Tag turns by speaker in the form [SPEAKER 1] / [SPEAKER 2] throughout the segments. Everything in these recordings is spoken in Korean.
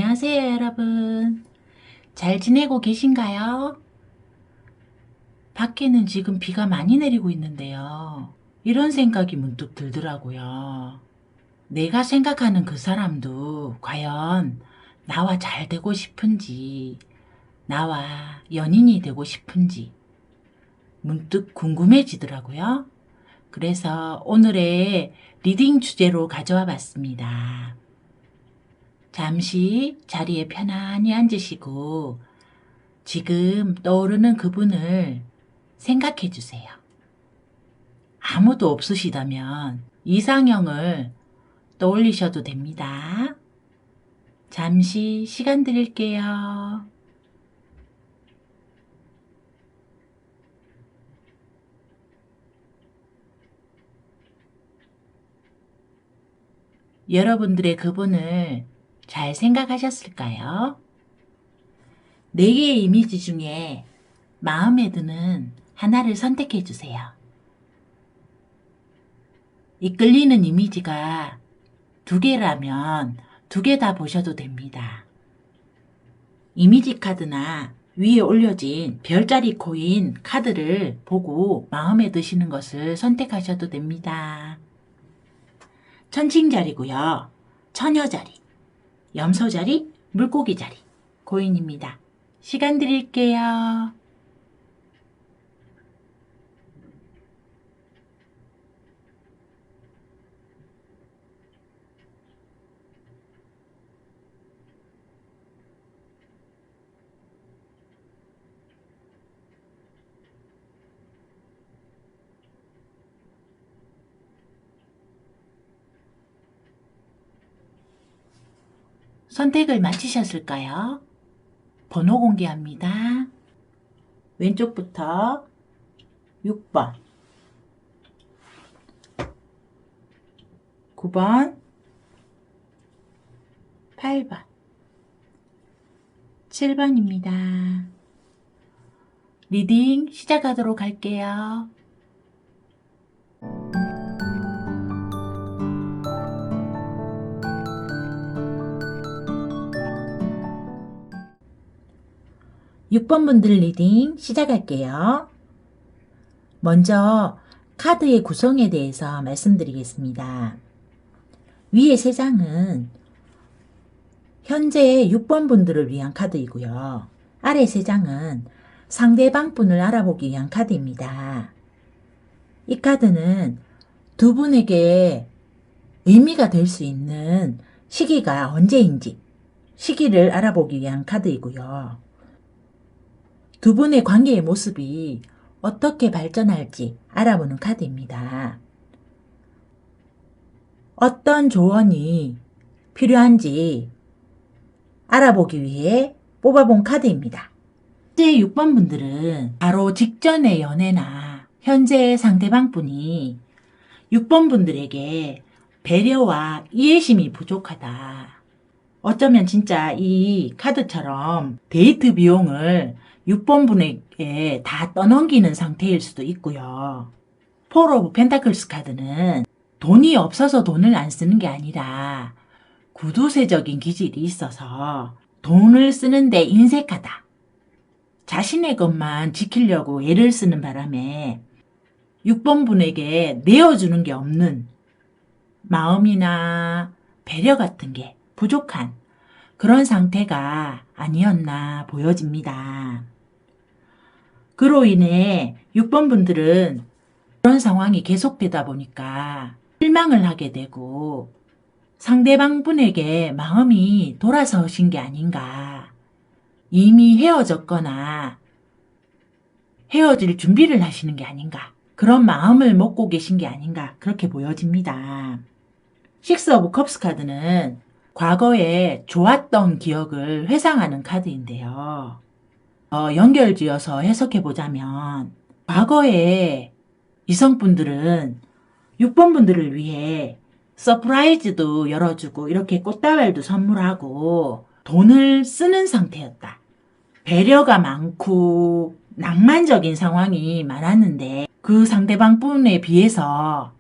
[SPEAKER 1] 안녕하세요, 여러분. 잘 지내고 계신가요? 밖에는 지금 비가 많이 내리고 있는데요. 이런 생각이 문득 들더라고요. 내가 생각하는 그 사람도 과연 나와 잘 되고 싶은지, 나와 연인이 되고 싶은지 문득 궁금해지더라고요. 그래서 오늘의 리딩 주제로 가져와 봤습니다. 잠시 자리에 편안히 앉으시고 지금 떠오르는 그분을 생각해 주세요. 아무도 없으시다면 이상형을 떠올리셔도 됩니다. 잠시 시간 드릴게요. 여러분들의 그분을 잘 생각하셨을까요? 4개의 이미지 중에 마음에 드는 하나를 선택해 주세요. 이끌리는 이미지가 2개라면 2개 다 보셔도 됩니다. 이미지 카드나 위에 올려진 별자리 코인 카드를 보고 마음에 드시는 것을 선택하셔도 됩니다. 천칭자리고요. 처녀자리, 염소자리, 물고기자리, 코인입니다. 시간 드릴게요. 선택을 마치셨을까요? 번호 공개합니다. 왼쪽부터 6번, 9번, 8번, 7번입니다. 리딩 시작하도록 할게요. (6번) 분들 리딩 시작할게요. 먼저 카드의 구성에 대해서 말씀드리겠습니다. 위에 3장은 현재 6번 분들을 위한 카드이고요. 아래 3장은 상대방 분을 알아보기 위한 카드입니다. 이 카드는 두 분에게 의미가 될 수 있는 시기가 언제인지 시기를 알아보기 위한 카드이고요. 두 분의 관계의 모습이 어떻게 발전할지 알아보는 카드입니다. 어떤 조언이 필요한지 알아보기 위해 뽑아본 카드입니다. 현재 6번 분들은 바로 직전의 연애나 현재 상대방 분이 6번 분들에게 배려와 이해심이 부족하다. 어쩌면 진짜 이 카드처럼 데이트 비용을 6번 분에게 다 떠넘기는 상태일 수도 있고요. 폴 오브 펜타클스 카드는 돈이 없어서 돈을 안 쓰는 게 아니라 구두쇠적인 기질이 있어서 돈을 쓰는데 인색하다. 자신의 것만 지키려고 애를 쓰는 바람에 6번 분에게 내어주는 게 없는 마음이나 배려 같은 게 부족한 그런 상태가 아니었나 보여집니다. 그로 인해 6번 분들은 그런 상황이 계속되다 보니까 실망을 하게 되고 상대방 분에게 마음이 돌아서신 게 아닌가, 이미 헤어졌거나 헤어질 준비를 하시는 게 아닌가, 그런 마음을 먹고 계신 게 아닌가 그렇게 보여집니다. 6 오브 컵스 카드는 과거에 좋았던 기억을 회상하는 카드인데요. 연결지어서 해석해보자면 과거에 이성분들은 6번 분들을 위해 서프라이즈도 열어주고 이렇게 꽃다발도 선물하고 돈을 쓰는 상태였다. 배려가 많고 낭만적인 상황이 많았는데 그 상대방 분에 비해서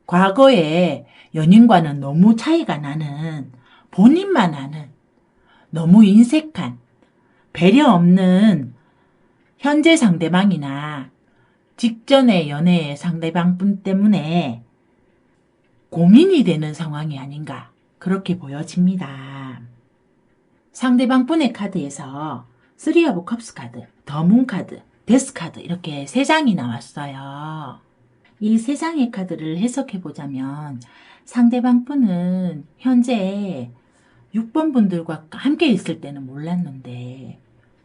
[SPEAKER 1] 과거에 연인과는 너무 차이가 나는 본인만 아는 너무 인색한, 배려 없는 현재 상대방이나 직전의 연애의 상대방분 때문에 고민이 되는 상황이 아닌가 그렇게 보여집니다. 상대방분의 카드에서 3 of Cups 카드, 더 문 카드, 데스 카드 이렇게 3장이 나왔어요. 이 3장의 카드를 해석해보자면 상대방분은 현재 6번 분들과 함께 있을 때는 몰랐는데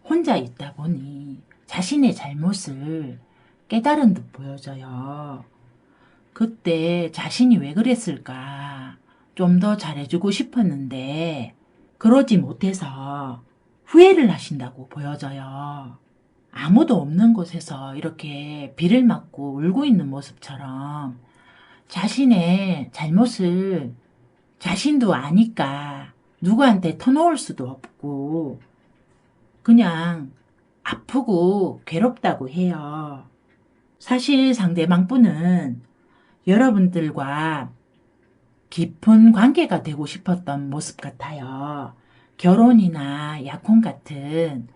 [SPEAKER 1] 혼자 있다 보니 자신의 잘못을 깨달은 듯 보여져요. 그때 자신이 왜 그랬을까? 좀 더 잘해주고 싶었는데 그러지 못해서 후회를 하신다고 보여져요. 아무도 없는 곳에서 이렇게 비를 맞고 울고 있는 모습처럼 자신의 잘못을 자신도 아니까 누구한테 터놓을 수도 없고 그냥 아프고 괴롭다고 해요. 사실 상대방분은 여러분들과 깊은 관계가 되고 싶었던 모습 같아요. 결혼이나 약혼 같은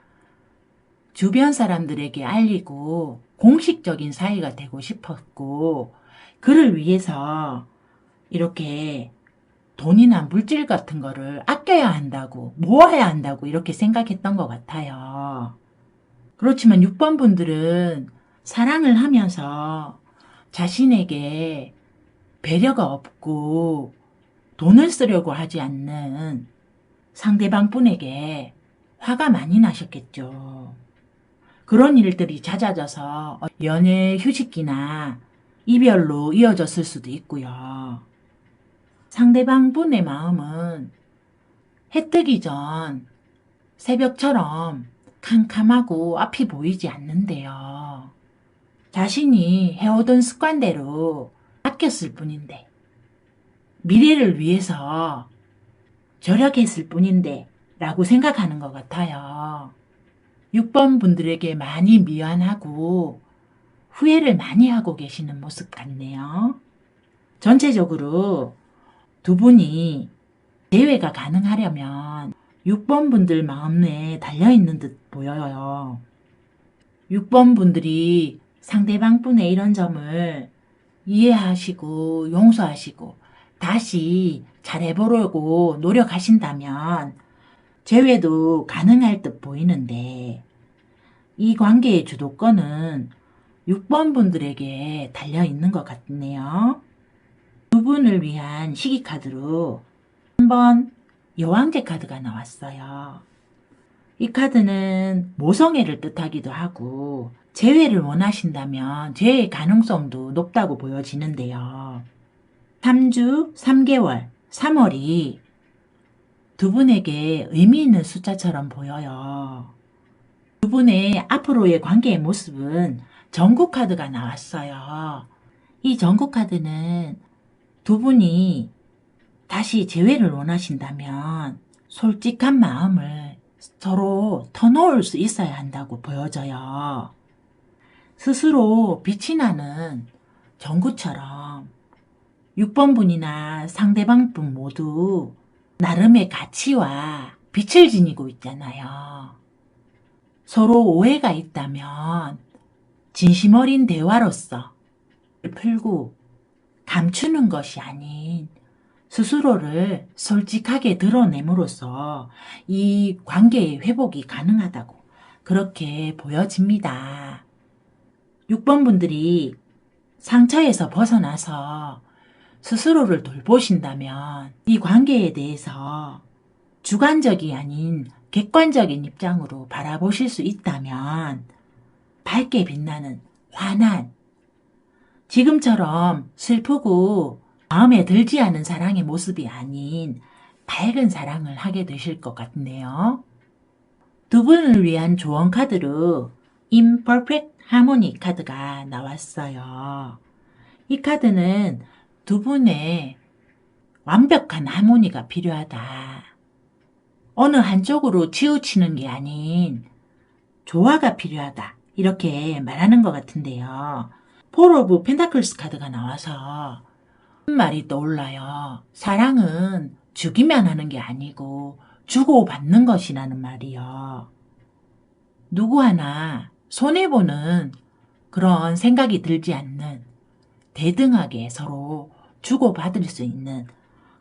[SPEAKER 1] 주변 사람들에게 알리고 공식적인 사이가 되고 싶었고 그를 위해서 이렇게 돈이나 물질 같은 거를 아껴야 한다고 모아야 한다고 이렇게 생각했던 것 같아요. 그렇지만 6번 분들은 사랑을 하면서 자신에게 배려가 없고 돈을 쓰려고 하지 않는 상대방 분에게 화가 많이 나셨겠죠. 그런 일들이 잦아져서 연애 휴직기나 이별로 이어졌을 수도 있고요. 상대방 분의 마음은 해 뜨기 전 새벽처럼 캄캄하고 앞이 보이지 않는데요. 자신이 해오던 습관대로 아꼈을 뿐인데, 미래를 위해서 절약했을 뿐인데 라고 생각하는 것 같아요. 6번 분들에게 많이 미안하고 후회를 많이 하고 계시는 모습 같네요. 전체적으로 두 분이 재회가 가능하려면 6번 분들 마음에 달려있는 듯 보여요. 6번 분들이 상대방 분의 이런 점을 이해하시고 용서하시고 다시 잘해보려고 노력하신다면 재회도 가능할 듯 보이는데 이 관계의 주도권은 6번 분들에게 달려있는 것 같네요. 두 분을 위한 시기 카드로 한번 여왕제 카드가 나왔어요. 이 카드는 모성애를 뜻하기도 하고 재회를 원하신다면 재회 가능성도 높다고 보여지는데요. 3주, 3개월, 3월이 두 분에게 의미 있는 숫자처럼 보여요. 두 분의 앞으로의 관계의 모습은 전국 카드가 나왔어요. 이 전국 카드는 두 분이 다시 재회를 원하신다면 솔직한 마음을 서로 터놓을 수 있어야 한다고 보여져요. 스스로 빛이 나는 전구처럼 6번 분이나 상대방 분 모두 나름의 가치와 빛을 지니고 있잖아요. 서로 오해가 있다면 진심 어린 대화로서 풀고 감추는 것이 아닌 스스로를 솔직하게 드러냄으로써 이 관계의 회복이 가능하다고 그렇게 보여집니다. 6번 분들이 상처에서 벗어나서 스스로를 돌보신다면 이 관계에 대해서 주관적이 아닌 객관적인 입장으로 바라보실 수 있다면 밝게 빛나는 환한 지금처럼 슬프고 마음에 들지 않은 사랑의 모습이 아닌 밝은 사랑을 하게 되실 것 같네요. 두 분을 위한 조언 카드로 Imperfect Harmony 카드가 나왔어요. 이 카드는 두 분의 완벽한 하모니가 필요하다. 어느 한쪽으로 치우치는 게 아닌 조화가 필요하다. 이렇게 말하는 것 같은데요. 폴 오브 펜타클스 카드가 나와서 말이 떠올라요. 사랑은 주기만 하는 게 아니고 주고받는 것이라는 말이요. 누구 하나 손해보는 그런 생각이 들지 않는 대등하게 서로 주고받을 수 있는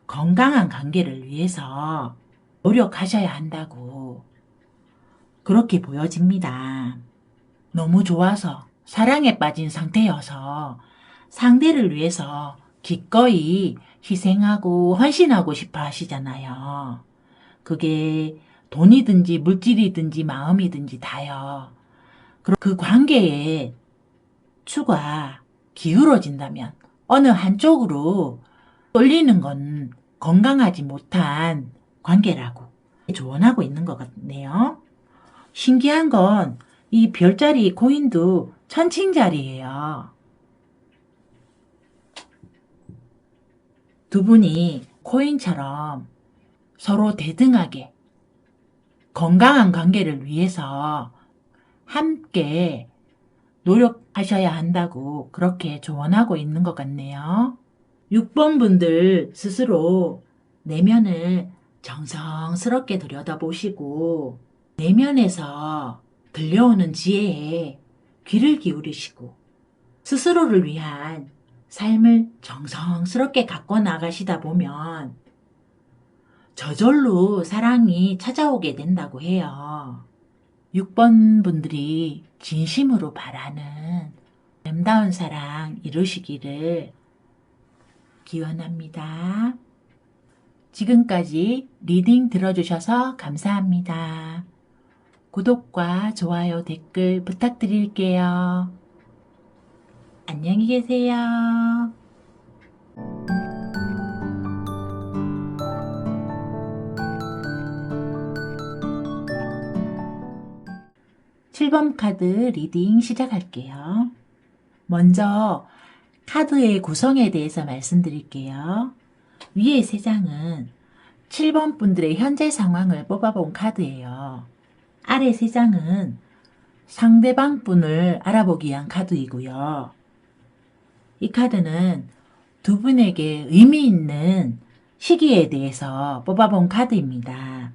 [SPEAKER 1] 건강한 관계를 위해서 노력하셔야 한다고 그렇게 보여집니다. 너무 좋아서 사랑에 빠진 상태여서 상대를 위해서 기꺼이 희생하고 헌신하고 싶어 하시잖아요. 그게 돈이든지 물질이든지 마음이든지 다요. 그 관계에 추가 기울어진다면 어느 한쪽으로 쏠리는 건 건강하지 못한 관계라고 조언하고 있는 것 같네요. 신기한 건 이 별자리 코인도 천칭자리예요. 두 분이 코인처럼 서로 대등하게 건강한 관계를 위해서 함께 노력하셔야 한다고 그렇게 조언하고 있는 것 같네요. 6번 분들 스스로 내면을 정성스럽게 들여다보시고 내면에서 들려오는 지혜에 귀를 기울이시고 스스로를 위한 삶을 정성스럽게 갖고 나가시다 보면 저절로 사랑이 찾아오게 된다고 해요. 6번 분들이 진심으로 바라는 아름다운 사랑 이루시기를 기원합니다. 지금까지 리딩 들어주셔서 감사합니다. 구독과 좋아요, 댓글 부탁드릴게요. 안녕히 계세요. 7번 카드 리딩 시작할게요. 먼저 카드의 구성에 대해서 말씀드릴게요. 위에 3장은 7번 분들의 현재 상황을 뽑아본 카드예요. 아래 3장은 상대방 분을 알아보기 위한 카드이고요. 이 카드는 두 분에게 의미 있는 시기에 대해서 뽑아본 카드입니다.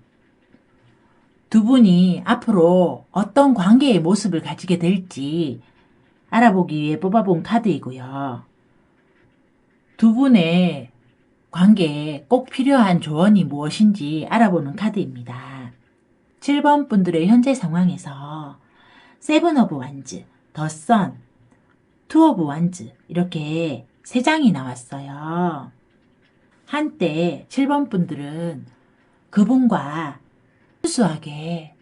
[SPEAKER 1] 두 분이 앞으로 어떤 관계의 모습을 가지게 될지 알아보기 위해 뽑아본 카드이고요. 두 분의 관계에 꼭 필요한 조언이 무엇인지 알아보는 카드입니다. 7번 분들의 현재 상황에서 세븐 오브 완즈, 더 선, 투 오브 완즈 이렇게 3장이 나왔어요. 한때 7번 분들은 그분과 순수하게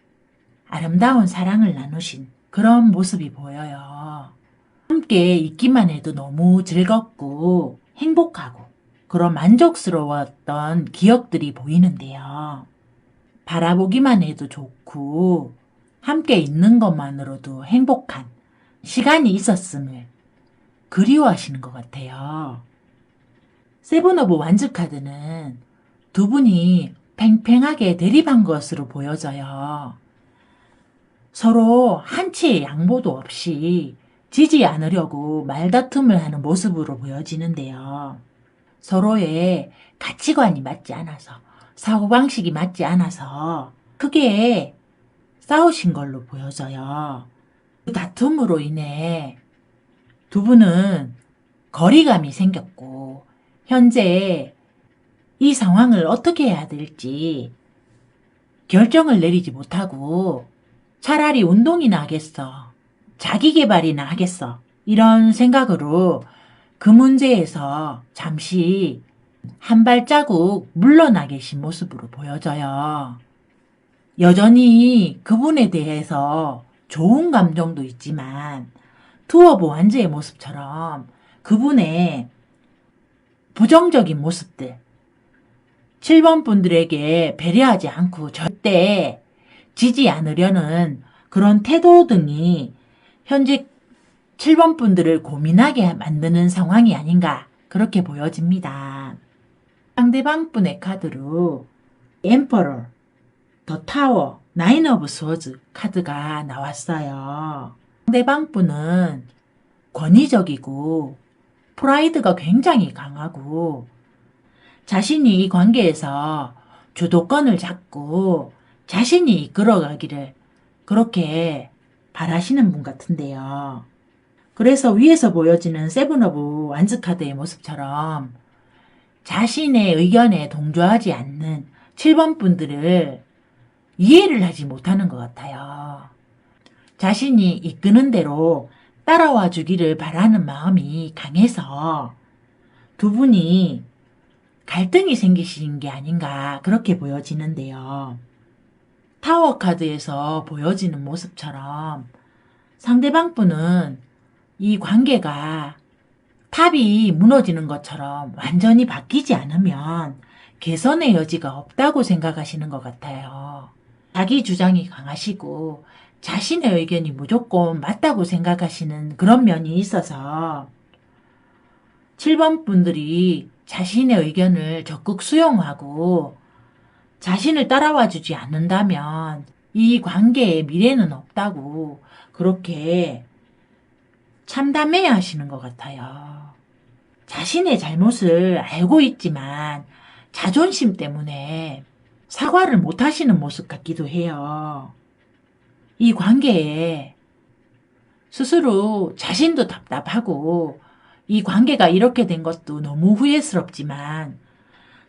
[SPEAKER 1] 아름다운 사랑을 나누신 그런 모습이 보여요. 함께 있기만 해도 너무 즐겁고 행복하고 그런 만족스러웠던 기억들이 보이는데요. 바라보기만 해도 좋고 함께 있는 것만으로도 행복한 시간이 있었음을 그리워하시는 것 같아요. 세븐 오브 완즈 카드는 두 분이 팽팽하게 대립한 것으로 보여져요. 서로 한치의 양보도 없이 지지 않으려고 말다툼을 하는 모습으로 보여지는데요. 서로의 가치관이 맞지 않아서 사고방식이 맞지 않아서 크게 싸우신 걸로 보여져요. 그 다툼으로 인해 두 분은 거리감이 생겼고 현재 이 상황을 어떻게 해야 될지 결정을 내리지 못하고 차라리 운동이나 하겠어, 자기 개발이나 하겠어 이런 생각으로 그 문제에서 잠시 한 발자국 물러나 계신 모습으로 보여져요. 여전히 그분에 대해서 좋은 감정도 있지만 투 오브 완즈의 모습처럼 그분의 부정적인 모습들 7번 분들에게 배려하지 않고 절대 지지 않으려는 그런 태도 등이 현재 7번 분들을 고민하게 만드는 상황이 아닌가 그렇게 보여집니다. 상대방 분의 카드로 엠퍼러, 더 타워, 나인 오브 스워즈 카드가 나왔어요. 상대방 분은 권위적이고 프라이드가 굉장히 강하고 자신이 이 관계에서 주도권을 잡고 자신이 이끌어가기를 그렇게 바라시는 분 같은데요. 그래서 위에서 보여지는 세븐 오브 완즈 카드의 모습처럼 자신의 의견에 동조하지 않는 7번 분들을 이해를 하지 못하는 것 같아요. 자신이 이끄는 대로 따라와 주기를 바라는 마음이 강해서 두 분이 갈등이 생기신 게 아닌가 그렇게 보여지는데요. 타워 카드에서 보여지는 모습처럼 상대방 분은 이 관계가 탑이 무너지는 것처럼 완전히 바뀌지 않으면 개선의 여지가 없다고 생각하시는 것 같아요. 자기 주장이 강하시고 자신의 의견이 무조건 맞다고 생각하시는 그런 면이 있어서 7번 분들이 자신의 의견을 적극 수용하고 자신을 따라와 주지 않는다면 이 관계에 미래는 없다고 그렇게 참담해야 하시는 것 같아요. 자신의 잘못을 알고 있지만 자존심 때문에 사과를 못 하시는 모습 같기도 해요. 이 관계에 스스로 자신도 답답하고 이 관계가 이렇게 된 것도 너무 후회스럽지만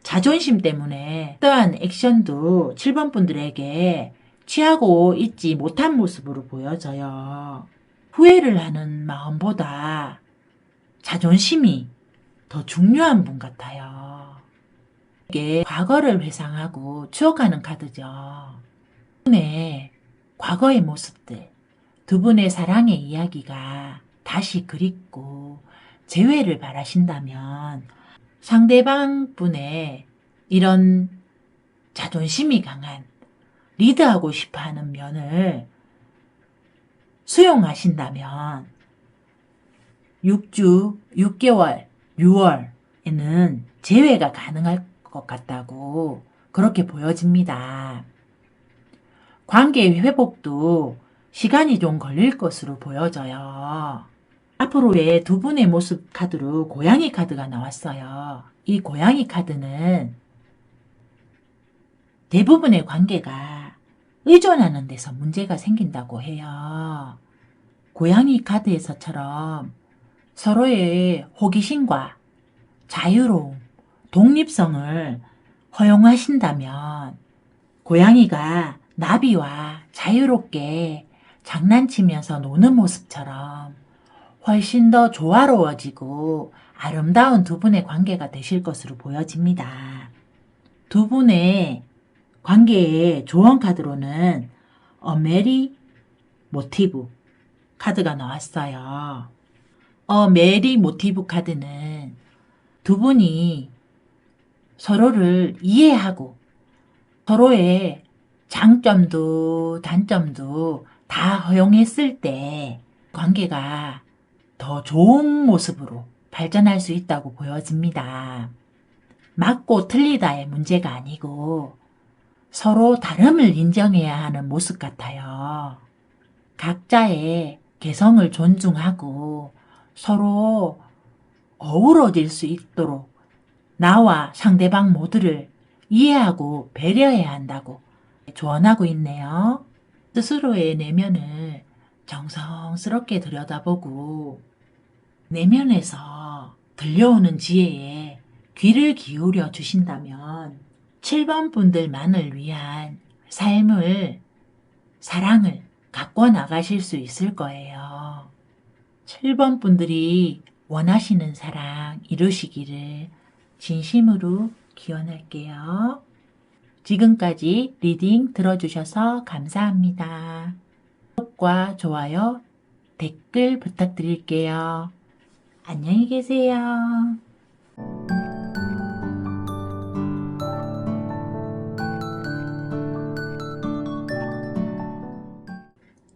[SPEAKER 1] 자존심 때문에 어떠한 액션도 7번 분들에게 취하고 있지 못한 모습으로 보여져요. 후회를 하는 마음보다 자존심이 더 중요한 분 같아요. 이게 과거를 회상하고 추억하는 카드죠. 두 분의 과거의 모습들, 두 분의 사랑의 이야기가 다시 그립고 재회를 바라신다면 상대방 분의 이런 자존심이 강한 리드하고 싶어하는 면을 수용하신다면 6주, 6개월, 6월에는 재회가 가능할 것 같다고 그렇게 보여집니다. 관계 회복도 시간이 좀 걸릴 것으로 보여져요. 앞으로의 두 분의 모습 카드로 고양이 카드가 나왔어요. 이 고양이 카드는 대부분의 관계가 의존하는 데서 문제가 생긴다고 해요. 고양이 카드에서처럼 서로의 호기심과 자유로움, 독립성을 허용하신다면 고양이가 나비와 자유롭게 장난치면서 노는 모습처럼 훨씬 더 조화로워지고 아름다운 두 분의 관계가 되실 것으로 보여집니다. 두 분의 관계의 조언 카드로는 메리 모티브 카드가 나왔어요. 메리 모티브 카드는 두 분이 서로를 이해하고 서로의 장점도 단점도 다 허용했을 때 관계가 더 좋은 모습으로 발전할 수 있다고 보여집니다. 맞고 틀리다의 문제가 아니고 서로 다름을 인정해야 하는 모습 같아요. 각자의 개성을 존중하고 서로 어우러질 수 있도록 나와 상대방 모두를 이해하고 배려해야 한다고 조언하고 있네요. 스스로의 내면을 정성스럽게 들여다보고 내면에서 들려오는 지혜에 귀를 기울여 주신다면 7번 분들만을 위한 삶을, 사랑을 가꿔 나가실 수 있을 거예요. 7번 분들이 원하시는 사랑 이루시기를 진심으로 기원할게요. 지금까지 리딩 들어주셔서 감사합니다. 구독과 좋아요, 댓글 부탁드릴게요. 안녕히 계세요.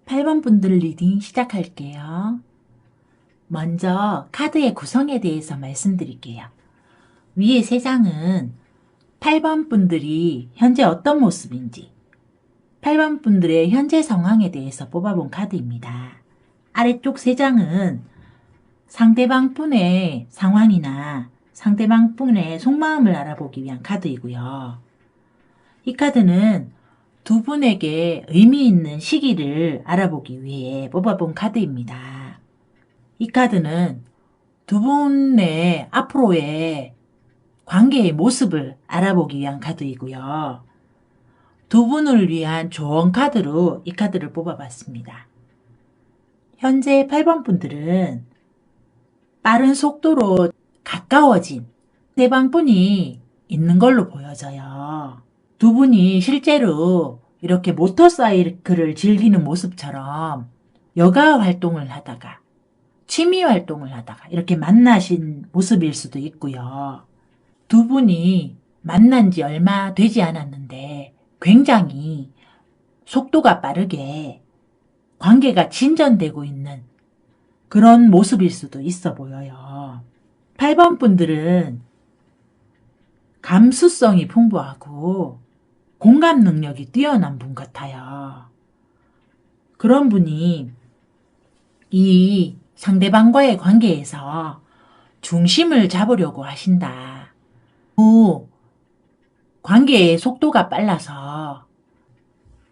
[SPEAKER 1] 8번 분들 리딩 시작할게요. 먼저 카드의 구성에 대해서 말씀드릴게요. 위에 3장은 8번 분들이 현재 어떤 모습인지 8번 분들의 현재 상황에 대해서 뽑아본 카드입니다. 아래쪽 3장은 상대방 분의 상황이나 상대방 분의 속마음을 알아보기 위한 카드이고요. 이 카드는 두 분에게 의미 있는 시기를 알아보기 위해 뽑아본 카드입니다. 이 카드는 두 분의 앞으로의 관계의 모습을 알아보기 위한 카드이고요. 두 분을 위한 조언 카드로 이 카드를 뽑아봤습니다. 현재 8번 분들은 빠른 속도로 가까워진 상대방분이 있는 걸로 보여져요. 두 분이 실제로 이렇게 모터사이클을 즐기는 모습처럼 여가 활동을 하다가 취미 활동을 하다가 이렇게 만나신 모습일 수도 있고요. 두 분이 만난 지 얼마 되지 않았는데 굉장히 속도가 빠르게 관계가 진전되고 있는 그런 모습일 수도 있어 보여요. 8번 분들은 감수성이 풍부하고 공감 능력이 뛰어난 분 같아요. 그런 분이 이 상대방과의 관계에서 중심을 잡으려고 하신다. 관계의 속도가 빨라서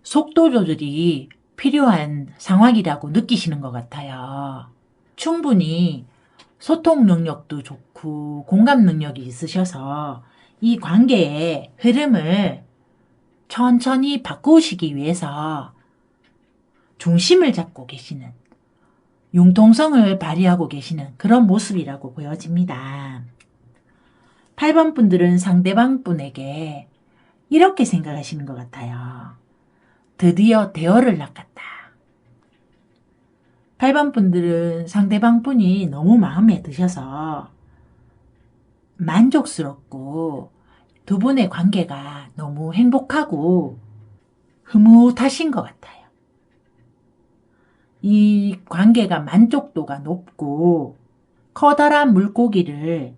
[SPEAKER 1] 속도 조절이 필요한 상황이라고 느끼시는 것 같아요. 충분히 소통 능력도 좋고 공감 능력이 있으셔서 이 관계의 흐름을 천천히 바꾸시기 위해서 중심을 잡고 계시는, 융통성을 발휘하고 계시는 그런 모습이라고 보여집니다. 8번 분들은 상대방 분에게 이렇게 생각하시는 것 같아요. 드디어 대어를 낚았다. 8번 분들은 상대방 분이 너무 마음에 드셔서 만족스럽고 두 분의 관계가 너무 행복하고 흐뭇하신 것 같아요. 이 관계가 만족도가 높고 커다란 물고기를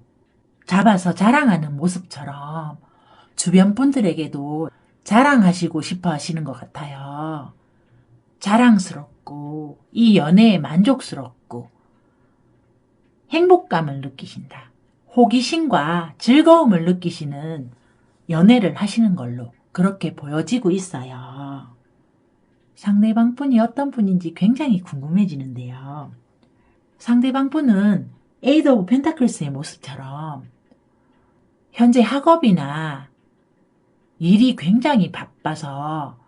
[SPEAKER 1] 잡아서 자랑하는 모습처럼 주변 분들에게도 자랑하시고 싶어 하시는 것 같아요. 자랑스럽고 이 연애에 만족스럽고 행복감을 느끼신다. 호기심과 즐거움을 느끼시는 연애를 하시는 걸로 그렇게 보여지고 있어요. 상대방 분이 어떤 분인지 굉장히 궁금해지는데요. 상대방 분은 에이드 오브 펜타클스의 모습처럼 현재 학업이나 일이 굉장히 바빠서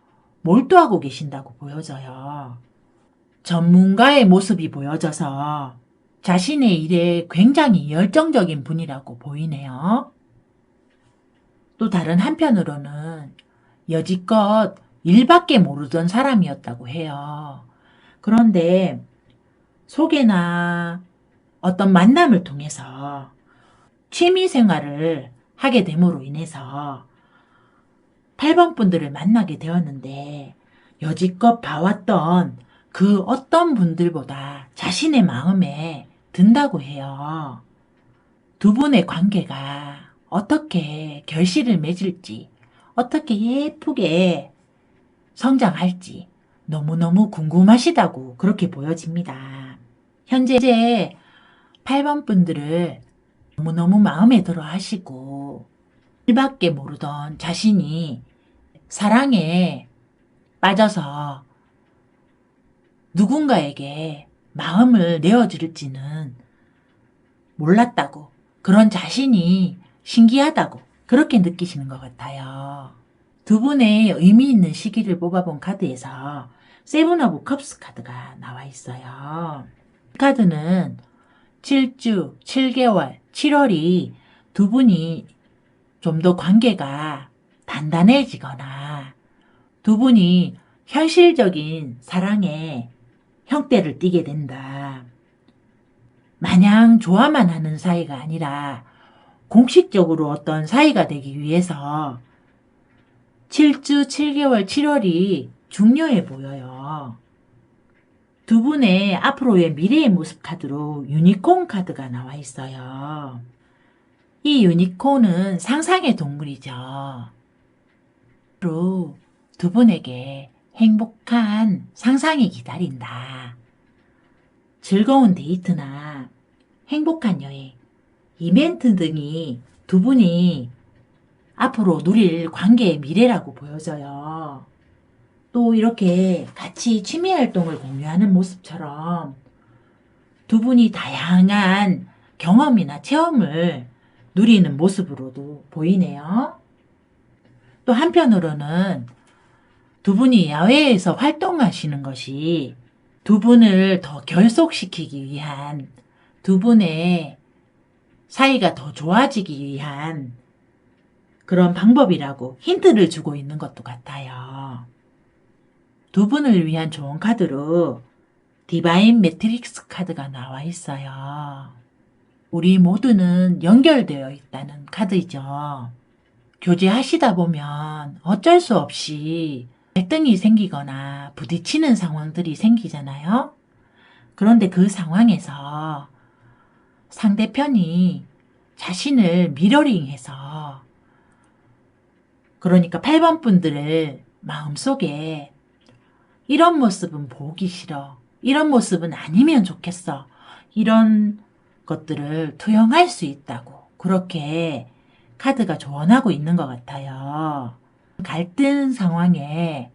[SPEAKER 1] 몰두하고 계신다고 보여져요. 전문가의 모습이 보여져서 자신의 일에 굉장히 열정적인 분이라고 보이네요. 또 다른 한편으로는 여지껏 일밖에 모르던 사람이었다고 해요. 그런데 소개나 어떤 만남을 통해서 취미 생활을 하게 됨으로 인해서 8번 분들을 만나게 되었는데 여지껏 봐왔던 그 어떤 분들보다 자신의 마음에 든다고 해요. 두 분의 관계가 어떻게 결실을 맺을지, 어떻게 예쁘게 성장할지 너무너무 궁금하시다고 그렇게 보여집니다. 현재 8번 분들을 너무너무 마음에 들어 하시고 일밖에 모르던 자신이 사랑에 빠져서 누군가에게 마음을 내어줄지는 몰랐다고, 그런 자신이 신기하다고 그렇게 느끼시는 것 같아요. 두 분의 의미 있는 시기를 뽑아본 카드에서 세븐 오브 컵스 카드가 나와 있어요. 이 카드는 7주, 7개월, 7월이 두 분이 좀 더 관계가 단단해지거나 두 분이 현실적인 사랑의 형태를 띠게 된다. 마냥 좋아만 하는 사이가 아니라 공식적으로 어떤 사이가 되기 위해서 7주, 7개월, 7월이 중요해 보여요. 두 분의 앞으로의 미래의 모습 카드로 유니콘 카드가 나와 있어요. 이 유니콘은 상상의 동물이죠. 앞으로 두 분에게 행복한 상상이 기다린다. 즐거운 데이트나 행복한 여행, 이벤트 등이 두 분이 앞으로 누릴 관계의 미래라고 보여져요. 또 이렇게 같이 취미 활동을 공유하는 모습처럼 두 분이 다양한 경험이나 체험을 누리는 모습으로도 보이네요. 또 한편으로는 두 분이 야외에서 활동하시는 것이 두 분을 더 결속시키기 위한, 두 분의 사이가 더 좋아지기 위한 그런 방법이라고 힌트를 주고 있는 것도 같아요. 두 분을 위한 좋은 카드로 디바인 매트릭스 카드가 나와 있어요. 우리 모두는 연결되어 있다는 카드이죠. 교제하시다 보면 어쩔 수 없이 갈등이 생기거나 부딪히는 상황들이 생기잖아요. 그런데 그 상황에서 상대편이 자신을 미러링해서, 그러니까 8번 분들을 마음속에 이런 모습은 보기 싫어, 이런 모습은 아니면 좋겠어, 이런 것들을 투영할 수 있다고 그렇게 카드가 조언하고 있는 것 같아요. 갈등 상황에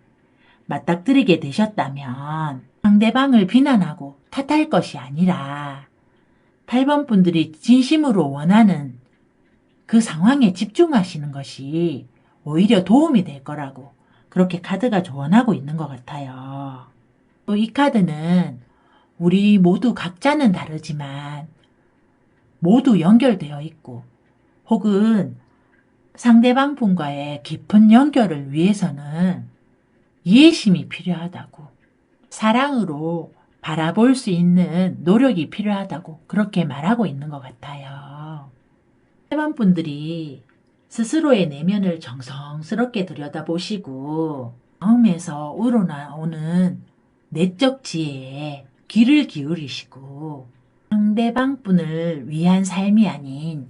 [SPEAKER 1] 맞닥뜨리게 되셨다면 상대방을 비난하고 탓할 것이 아니라 8번 분들이 진심으로 원하는 그 상황에 집중하시는 것이 오히려 도움이 될 거라고 그렇게 카드가 조언하고 있는 것 같아요. 또 이 카드는 우리 모두 각자는 다르지만 모두 연결되어 있고, 혹은 상대방 분과의 깊은 연결을 위해서는 이해심이 필요하다고, 사랑으로 바라볼 수 있는 노력이 필요하다고 그렇게 말하고 있는 것 같아요. 8번 분들이 스스로의 내면을 정성스럽게 들여다보시고 마음에서 우러나오는 내적 지혜에 귀를 기울이시고 상대방 분을 위한 삶이 아닌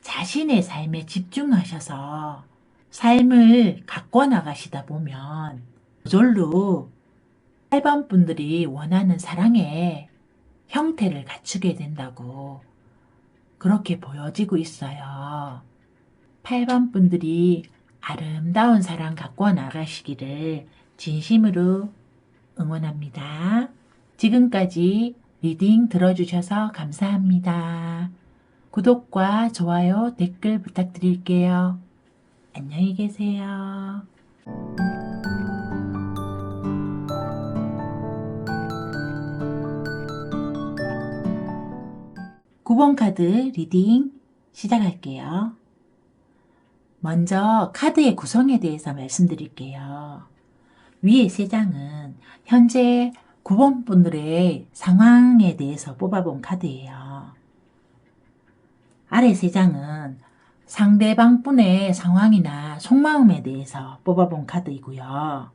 [SPEAKER 1] 자신의 삶에 집중하셔서 삶을 가꿔 나가시다 보면 저절로 8번 분들이 원하는 사랑의 형태를 갖추게 된다고 그렇게 보여지고 있어요. 8번 분들이 아름다운 사랑 갖고 나가시기를 진심으로 응원합니다. 지금까지 리딩 들어주셔서 감사합니다. 구독과 좋아요, 댓글 부탁드릴게요. 안녕히 계세요. 9번 카드 리딩 시작할게요. 먼저 카드의 구성에 대해서 말씀드릴게요. 위에 3장은 현재 9번 분들의 상황에 대해서 뽑아본 카드예요. 아래 3장은 상대방 분의 상황이나 속마음에 대해서 뽑아본 카드이고요.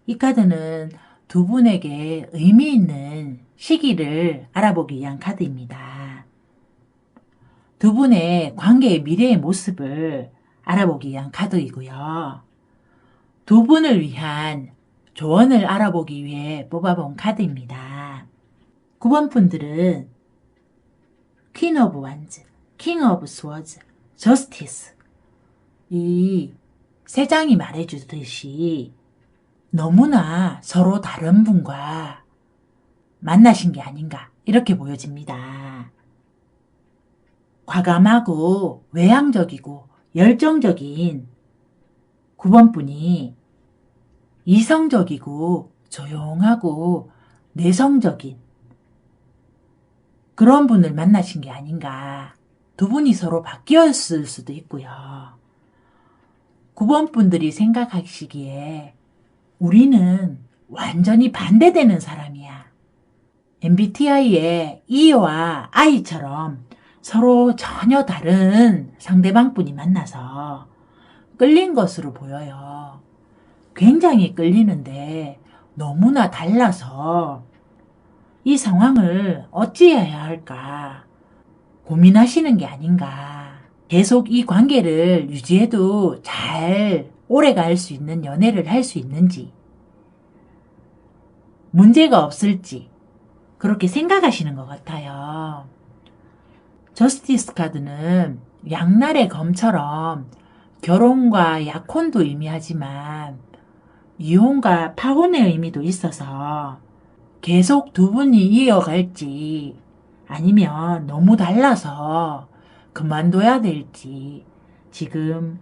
[SPEAKER 1] 이 카드는 두 분에게 의미 있는 시기를 알아보기 위한 카드입니다. 두 분의 관계의 미래의 모습을 알아보기 위한 카드이고요. 두 분을 위한 조언을 알아보기 위해 뽑아본 카드입니다. 9번 분들은 퀸 오브 완즈, 킹 오브 스워즈, 저스티스, 이 3장이 말해주듯이 너무나 서로 다른 분과 만나신 게 아닌가 이렇게 보여집니다. 과감하고 외향적이고 열정적인 9번 분이 이성적이고 조용하고 내성적인 그런 분을 만나신 게 아닌가. 두 분이 서로 바뀌었을 수도 있고요. 9번 분들이 생각하시기에 우리는 완전히 반대되는 사람이야. MBTI의 E와 I처럼 서로 전혀 다른 상대방 분이 만나서 끌린 것으로 보여요. 굉장히 끌리는데 너무나 달라서 이 상황을 어찌해야 할까 고민하시는 게 아닌가. 계속 이 관계를 유지해도 잘 오래 갈 수 있는 연애를 할 수 있는지, 문제가 없을지 그렇게 생각하시는 것 같아요. 저스티스 카드는 양날의 검처럼 결혼과 약혼도 의미하지만 이혼과 파혼의 의미도 있어서 계속 두 분이 이어갈지 아니면 너무 달라서 그만둬야 될지 지금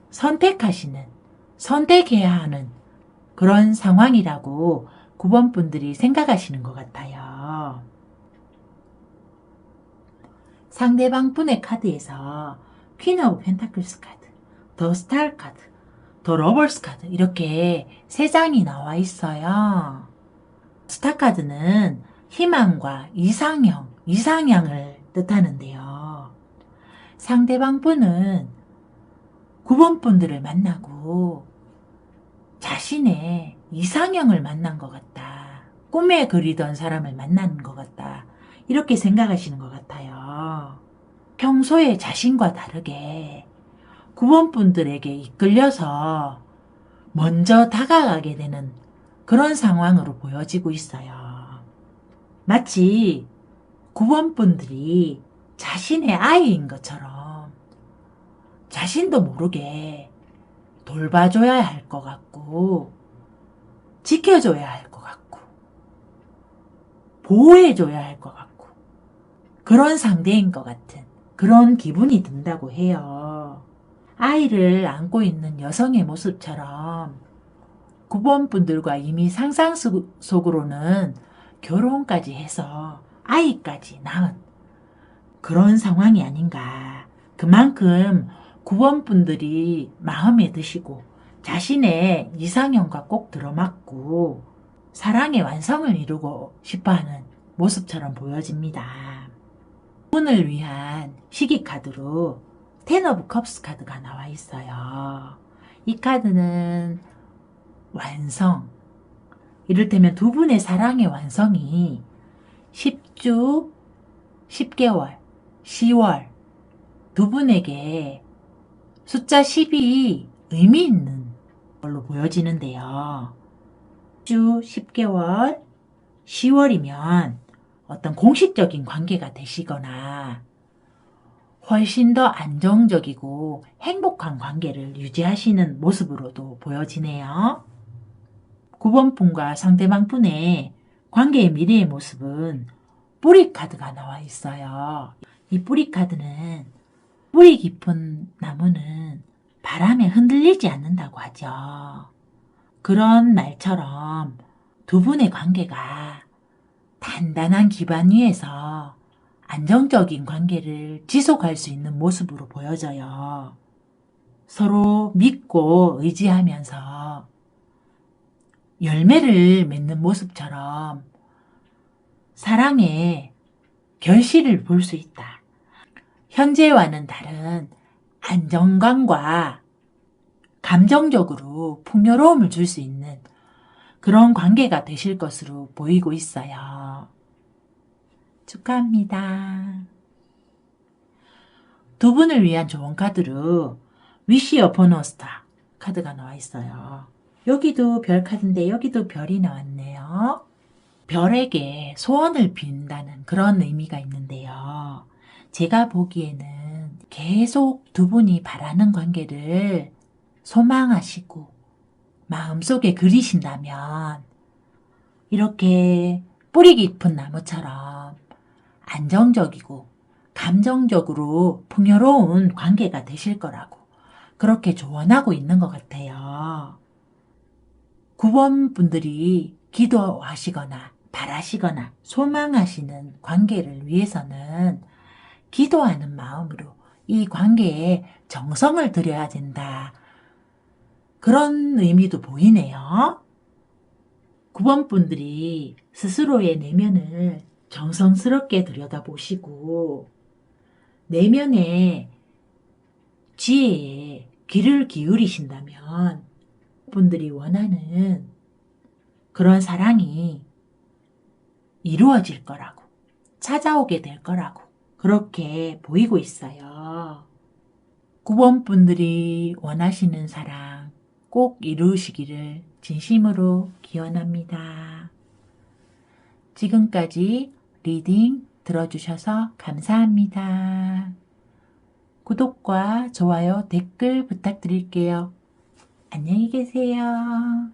[SPEAKER 1] 선택해야 하는 그런 상황이라고 9번 분들이 생각하시는 것 같아요. 상대방 분의 카드에서 퀸 오브 펜타클스 카드, 더 스타 카드, 더 러버스 카드 이렇게 3장이 나와 있어요. 스타 카드는 희망과 이상향을 뜻하는데요. 상대방 분은 9번 분들을 만나고 자신의 이상형을 만난 것 같다. 꿈에 그리던 사람을 만난 것 같다. 이렇게 생각하시는 것 같아요. 평소에 자신과 다르게 9번 분들에게 이끌려서 먼저 다가가게 되는 그런 상황으로 보여지고 있어요. 마치 9번 분들이 자신의 아이인 것처럼 자신도 모르게 돌봐줘야 할 것 같고 지켜줘야 할 것 같고 보호해줘야 할 것 같고 그런 상대인 것 같은 그런 기분이 든다고 해요. 아이를 안고 있는 여성의 모습처럼 9번 분들과 이미 상상 속으로는 결혼까지 해서 아이까지 낳은 그런 상황이 아닌가. 그만큼 9번 분들이 마음에 드시고 자신의 이상형과 꼭 들어맞고 사랑의 완성을 이루고 싶어하는 모습처럼 보여집니다. 분을 위한 시기 카드로 텐 오브 컵스 카드가 나와 있어요. 이 카드는 완성, 이를테면 두 분의 사랑의 완성이 10주, 10개월, 10월 두 분에게 숫자 10이 의미 있는 걸로 보여지는데요. 10주, 10개월, 10월이면 어떤 공식적인 관계가 되시거나 훨씬 더 안정적이고 행복한 관계를 유지하시는 모습으로도 보여지네요. 9번 분과 상대방 분의 관계의 미래의 모습은 뿌리 카드가 나와 있어요. 이 뿌리 카드는 뿌리 깊은 나무는 바람에 흔들리지 않는다고 하죠. 그런 말처럼 두 분의 관계가 단단한 기반 위에서 안정적인 관계를 지속할 수 있는 모습으로 보여져요. 서로 믿고 의지하면서 열매를 맺는 모습처럼 사랑의 결실을 볼 수 있다. 현재와는 다른 안정감과 감정적으로 풍요로움을 줄 수 있는 그런 관계가 되실 것으로 보이고 있어요. 축하합니다. 두 분을 위한 조언 카드로 Wish upon a star 카드가 나와 있어요. 여기도 별 카드인데 여기도 별이 나왔네요. 별에게 소원을 빈다는 그런 의미가 있는데요. 제가 보기에는 계속 두 분이 바라는 관계를 소망하시고 마음속에 그리신다면 이렇게 뿌리 깊은 나무처럼 안정적이고 감정적으로 풍요로운 관계가 되실 거라고 그렇게 조언하고 있는 것 같아요. 9번 분들이 기도하시거나 바라시거나 소망하시는 관계를 위해서는 기도하는 마음으로 이 관계에 정성을 들여야 된다. 그런 의미도 보이네요. 9번 분들이 스스로의 내면을 정성스럽게 들여다보시고 내면의 지혜에 귀를 기울이신다면 분들이 원하는 그런 사랑이 이루어질 거라고 찾아오게 될 거라고 그렇게 보이고 있어요. 9번 분들이 원하시는 사랑 꼭 이루시기를 진심으로 기원합니다. 지금까지 리딩 들어주셔서 감사합니다. 구독과 좋아요, 댓글 부탁드릴게요. 안녕히 계세요.